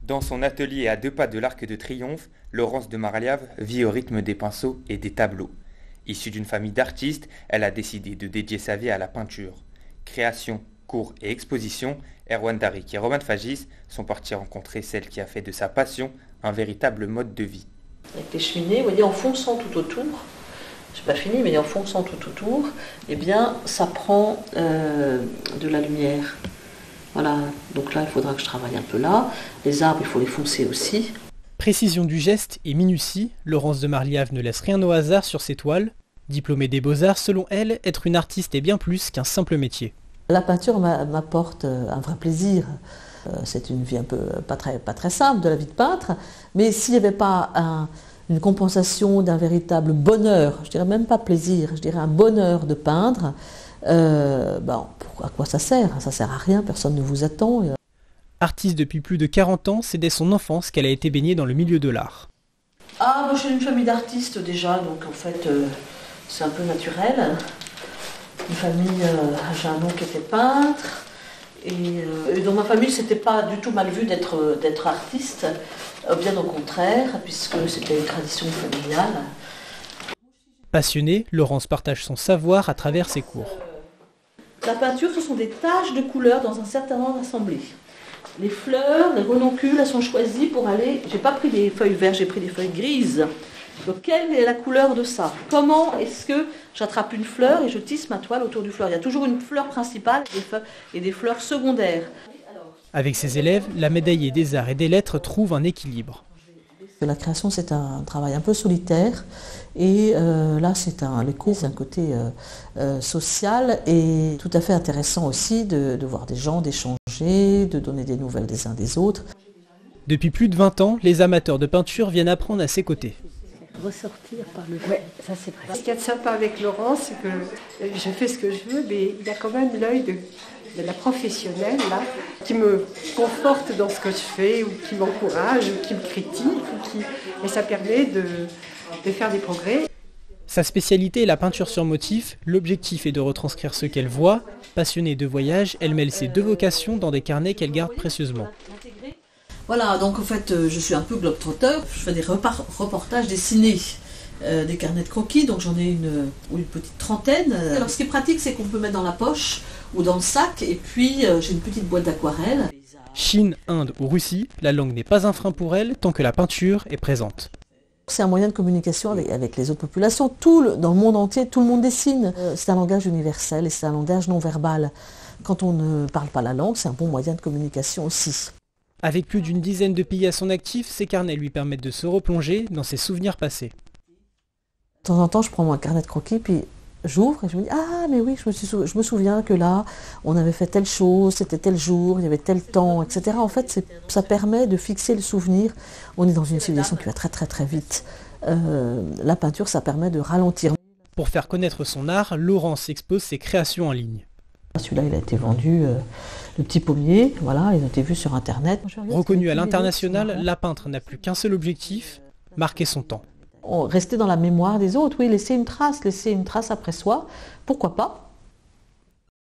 Dans son atelier à 2 pas de l'Arc de Triomphe, Laurence de Marliave vit au rythme des pinceaux et des tableaux. Issue d'une famille d'artistes, elle a décidé de dédier sa vie à la peinture. Création, cours et exposition, Erwan Darik et Roman Fagis sont partis rencontrer celle qui a fait de sa passion un véritable mode de vie. Avec les cheminées, vous voyez, en fonçant tout autour, c'est pas fini, mais en fonçant tout autour, eh bien, ça prend de la lumière. Voilà, donc là, il faudra que je travaille un peu là. Les arbres, il faut les foncer aussi. Précision du geste et minutie, Laurence de Marliave ne laisse rien au hasard sur ses toiles. Diplômée des Beaux-Arts, selon elle, être une artiste est bien plus qu'un simple métier. La peinture m'apporte un vrai plaisir. C'est une vie un peu pas très simple de la vie de peintre, mais s'il n'y avait pas une compensation d'un véritable bonheur, je dirais même pas plaisir, je dirais un bonheur de peindre, à quoi ça sert? Ça sert à rien, personne ne vous attend. Artiste depuis plus de 40 ans, c'est dès son enfance qu'elle a été baignée dans le milieu de l'art. Ah, moi je suis une famille d'artistes déjà, donc en fait c'est un peu naturel. Une famille, j'ai un oncle qui était peintre, et dans ma famille c'était pas du tout mal vu d'être artiste, bien au contraire, puisque c'était une tradition familiale. Passionnée, Laurence partage son savoir à travers ses cours. La peinture, ce sont des taches de couleurs dans un certain ordre assemblé. Les fleurs, les renoncules, elles sont choisies pour aller... J'ai pas pris des feuilles vertes, j'ai pris des feuilles grises. Donc quelle est la couleur de ça? Comment est-ce que j'attrape une fleur et je tisse ma toile autour du fleur? Il y a toujours une fleur principale et des fleurs secondaires. Avec ses élèves, la médaillée des arts et des lettres trouve un équilibre. La création, c'est un travail un peu solitaire, et là, les cours, c'est un côté social et tout à fait intéressant aussi de voir des gens, d'échanger, de donner des nouvelles des uns des autres. Depuis plus de 20 ans, les amateurs de peinture viennent apprendre à ses côtés. Ressortir par le... Ouais, ça c'est vrai. Ce qu'il y a de sympa avec Laurent, c'est que je fais ce que je veux, mais il y a quand même l'œil de la professionnelle là, qui me conforte dans ce que je fais, ou qui m'encourage, ou qui me critique, et ça permet de faire des progrès. Sa spécialité est la peinture sur motif. L'objectif est de retranscrire ce qu'elle voit. Passionnée de voyage, elle mêle ses 2 vocations dans des carnets qu'elle garde précieusement. Voilà, donc en fait, je suis un peu globe-trotteur. Je fais des reportages dessinés, des carnets de croquis, donc j'en ai une petite trentaine. Alors ce qui est pratique, c'est qu'on peut mettre dans la poche ou dans le sac, et puis j'ai une petite boîte d'aquarelle. Chine, Inde ou Russie, la langue n'est pas un frein pour elle tant que la peinture est présente. C'est un moyen de communication avec les autres populations. Dans le monde entier, tout le monde dessine. C'est un langage universel et c'est un langage non verbal. Quand on ne parle pas la langue, c'est un bon moyen de communication aussi. Avec plus d'une dizaine de pays à son actif, ces carnets lui permettent de se replonger dans ses souvenirs passés. De temps en temps, je prends mon carnet de croquis, puis j'ouvre et je me dis « Ah, mais oui, je me souviens que là, on avait fait telle chose, c'était tel jour, il y avait tel temps, etc. » En fait, ça permet de fixer le souvenir. On est dans une civilisation qui va très très très vite. La peinture, ça permet de ralentir. Pour faire connaître son art, Laurence expose ses créations en ligne. Celui-là, il a été vendu, le petit pommier, voilà, il a été vu sur Internet. Reconnue à l'international, la peintre n'a plus qu'un seul objectif, marquer son temps. Rester dans la mémoire des autres, oui, laisser une trace après soi, pourquoi pas.